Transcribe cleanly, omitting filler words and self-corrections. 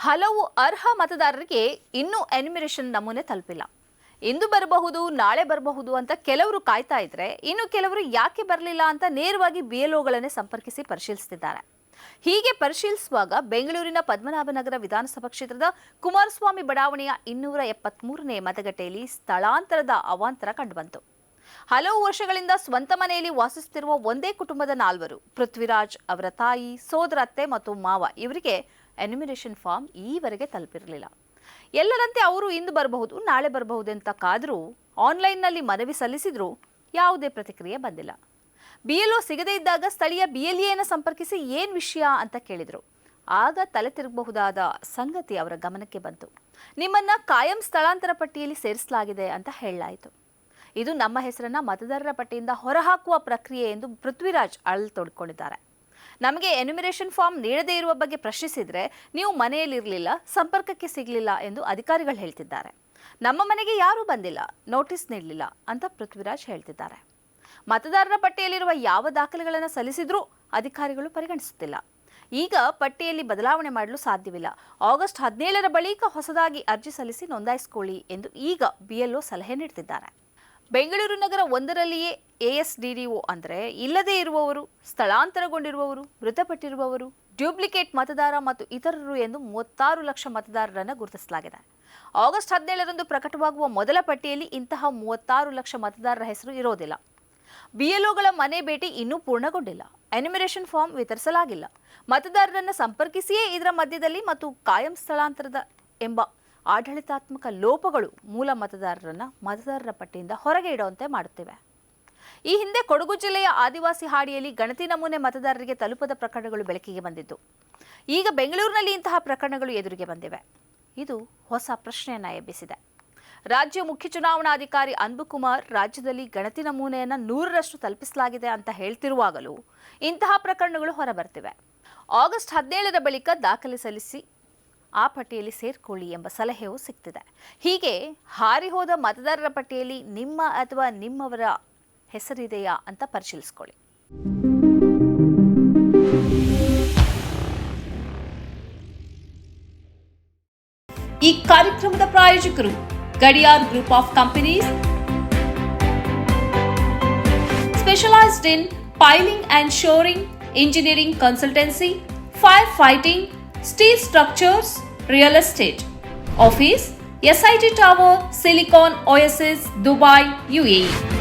ಹಲವು ಅರ್ಹ ಮತದಾರರಿಗೆ ಇನ್ನೂ ಎನ್ಯುಮರೇಷನ್ ನಮೂನೆ ತಲುಪಿಲ್ಲ. ಇಂದು ಬರಬಹುದು, ನಾಳೆ ಬರಬಹುದು ಅಂತ ಕೆಲವರು ಕಾಯ್ತಾ ಇದ್ರೆ, ಇನ್ನು ಕೆಲವರು ಯಾಕೆ ಬರಲಿಲ್ಲ ಅಂತ ನೇರವಾಗಿ ಬಿಎಲ್ಒಗಳನ್ನೇ ಸಂಪರ್ಕಿಸಿ ಪರಿಶೀಲಿಸುತ್ತಿದ್ದಾರೆ. ಹೀಗೆ ಪರಿಶೀಲಿಸುವಾಗ ಬೆಂಗಳೂರಿನ ಪದ್ಮನಾಭನಗರ ವಿಧಾನಸಭಾ ಕ್ಷೇತ್ರದ ಕುಮಾರಸ್ವಾಮಿ ಬಡಾವಣೆಯ 273ನೇ ಮತಗಟ್ಟೆಯಲ್ಲಿ ಸ್ಥಳಾಂತರದ ಅವಾಂತರ ಕಂಡುಬಂತು. ಹಲವು ವರ್ಷಗಳಿಂದ ಸ್ವಂತ ಮನೆಯಲ್ಲಿ ವಾಸಿಸುತ್ತಿರುವ ಒಂದೇ ಕುಟುಂಬದ 4 ಪೃಥ್ವಿರಾಜ್ ಅವರ ತಾಯಿ, ಸೋದರ ಅತ್ತೆ ಮತ್ತು ಮಾವ ಇವರಿಗೆ ಎನ್ಯುಮರೇಷನ್ ಫಾರ್ಮ್ ಈವರೆಗೆ ತಲುಪಿರಲಿಲ್ಲ. ಎಲ್ಲರಂತೆ ಅವರು ಇಂದು ಬರಬಹುದು, ನಾಳೆ ಬರಬಹುದು ಅಂತ ಕಾದರೂ ಆನ್ಲೈನ್ನಲ್ಲಿ ಮನವಿ ಸಲ್ಲಿಸಿದ್ರೂ ಯಾವುದೇ ಪ್ರತಿಕ್ರಿಯೆ ಬಂದಿಲ್ಲ. ಬಿಎಲ್ಒ ಸಿಗದೇ ಇದ್ದಾಗ ಸ್ಥಳೀಯ ಬಿಎಲ್ಎನ ಸಂಪರ್ಕಿಸಿ ಏನ್ ವಿಷಯ ಅಂತ ಕೇಳಿದ್ರು. ಆಗ ತಲೆ ತಿರುಗಬಹುದಾದ ಸಂಗತಿ ಅವರ ಗಮನಕ್ಕೆ ಬಂತು. ನಿಮ್ಮನ್ನ ಕಾಯಂ ಸ್ಥಳಾಂತರ ಪಟ್ಟಿಯಲ್ಲಿ ಸೇರಿಸಲಾಗಿದೆ ಅಂತ ಹೇಳಲಾಯಿತು. ಇದು ನಮ್ಮ ಹೆಸರನ್ನ ಮತದಾರರ ಪಟ್ಟಿಯಿಂದ ಹೊರಹಾಕುವ ಪ್ರಕ್ರಿಯೆ ಎಂದು ಪೃಥ್ವಿರಾಜ್ ತೊಡ್ಕೊಂಡಿದ್ದಾರೆ. ನಮಗೆ ಎನ್ಯುಮರೇಷನ್ ಫಾರ್ಮ್ ನೀಡದೇ ಇರುವ ಬಗ್ಗೆ ಪ್ರಶ್ನಿಸಿದ್ರೆ ನೀವು ಮನೆಯಲ್ಲಿರಲಿಲ್ಲ, ಸಂಪರ್ಕಕ್ಕೆ ಸಿಗಲಿಲ್ಲ ಎಂದು ಅಧಿಕಾರಿಗಳು ಹೇಳ್ತಿದ್ದಾರೆ. ನಮ್ಮ ಮನೆಗೆ ಯಾರೂ ಬಂದಿಲ್ಲ, ನೋಟಿಸ್ ನೀಡಲಿಲ್ಲ ಅಂತ ಪೃಥ್ವಿರಾಜ್ ಹೇಳ್ತಿದ್ದಾರೆ. ಮತದಾರರ ಪಟ್ಟಿಯಲ್ಲಿರುವ ಯಾವ ದಾಖಲೆಗಳನ್ನು ಸಲ್ಲಿಸಿದ್ರೂ ಅಧಿಕಾರಿಗಳು ಪರಿಗಣಿಸುತ್ತಿಲ್ಲ. ಈಗ ಪಟ್ಟಿಯಲ್ಲಿ ಬದಲಾವಣೆ ಮಾಡಲು ಸಾಧ್ಯವಿಲ್ಲ. ಆಗಸ್ಟ್ 17ರ ಬಳಿಕ ಹೊಸದಾಗಿ ಅರ್ಜಿ ಸಲ್ಲಿಸಿ ನೋಂದಾಯಿಸಿಕೊಳ್ಳಿ ಎಂದು ಈಗ ಬಿಎಲ್ಒ ಸಲಹೆ ನೀಡುತ್ತಿದ್ದಾರೆ. ಬೆಂಗಳೂರು ನಗರ 1ರಲ್ಲಿಯೇ ಎಎಸ್ಡಿಡಿಒ ಅಂದರೆ ಇಲ್ಲದೇ ಇರುವವರು, ಸ್ಥಳಾಂತರಗೊಂಡಿರುವವರು, ಮೃತಪಟ್ಟಿರುವವರು, ಡ್ಯೂಪ್ಲಿಕೇಟ್ ಮತದಾರ ಮತ್ತು ಇತರರು ಎಂದು 36 ಲಕ್ಷ ಮತದಾರರನ್ನು ಗುರುತಿಸಲಾಗಿದೆ. ಆಗಸ್ಟ್ 17ರಂದು ಪ್ರಕಟವಾಗುವ ಮೊದಲ ಪಟ್ಟಿಯಲ್ಲಿ ಇಂತಹ 36 ಲಕ್ಷ ಮತದಾರರ ಹೆಸರು ಇರೋದಿಲ್ಲ. ಬಿಎಲ್ಒಗಳ ಮನೆ ಭೇಟಿ ಇನ್ನೂ ಪೂರ್ಣಗೊಂಡಿಲ್ಲ. Enumeration form ವಿತರಿಸಲಾಗಿಲ್ಲ. ಮತದಾರರನ್ನು ಸಂಪರ್ಕಿಸಿಯೇ ಇದರ ಮಧ್ಯದಲ್ಲಿ ಮತ್ತು ಕಾಯಂ ಸ್ಥಳಾಂತರದ ಎಂಬ ಆಡಳಿತಾತ್ಮಕ ಲೋಪಗಳು ಮೂಲ ಮತದಾರರ ಪಟ್ಟಿಯಿಂದ ಹೊರಗೆ ಇಡುವಂತೆ ಮಾಡುತ್ತಿವೆ. ಈ ಹಿಂದೆ ಕೊಡಗು ಜಿಲ್ಲೆಯ ಆದಿವಾಸಿ ಹಾಡಿಯಲ್ಲಿ ಗಣತಿ ನಮೂನೆ ಮತದಾರರಿಗೆ ತಲುಪದ ಪ್ರಕರಣಗಳು ಬೆಳಕಿಗೆ ಬಂದಿದ್ದು. ಈಗ ಬೆಂಗಳೂರಿನಲ್ಲಿ ಇಂತಹ ಪ್ರಕರಣಗಳು ಎದುರಿಗೆ ಬಂದಿವೆ. ಇದು ಹೊಸ ಪ್ರಶ್ನೆಯನ್ನ ಎಬ್ಬಿಸಿದೆ. ರಾಜ್ಯ ಮುಖ್ಯ ಚುನಾವಣಾಧಿಕಾರಿ ಅನ್ಬುಕುಮಾರ್ ರಾಜ್ಯದಲ್ಲಿ ಗಣತಿ ನಮೂನೆಯನ್ನು 100ರಷ್ಟು ತಲುಪಿಸಲಾಗಿದೆ ಅಂತ ಹೇಳ್ತಿರುವಾಗಲೂ ಇಂತಹ ಪ್ರಕರಣಗಳು ಹೊರಬರ್ತಿವೆ. ಆಗಸ್ಟ್ 17ರ ಬಳಿಕ ದಾಖಲೆ ಸಲ್ಲಿಸಿ ಆ ಪಟ್ಟಿಯಲ್ಲಿ ಸೇರ್ಕೊಳ್ಳಿ ಎಂಬ ಸಲಹೆಯೂ ಸಿಗ್ತಿದೆ. ಹೀಗೆ ಹಾರಿಹೋದ ಮತದಾರರ ಪಟ್ಟಿಯಲ್ಲಿ ನಿಮ್ಮ ಅಥವಾ ನಿಮ್ಮವರ ಹೆಸರಿದೆಯಾ ಅಂತ ಪರಿಶೀಲಿಸಿಕೊಳ್ಳಿ. ಈ ಕಾರ್ಯಕ್ರಮದ ಪ್ರಾಯೋಜಕರು Gadiyar group of companies, specialised in piling and shoring, engineering consultancy, fire fighting, steel structures, real estate. Office SIT Tower, Silicon Oasis, Dubai, UAE.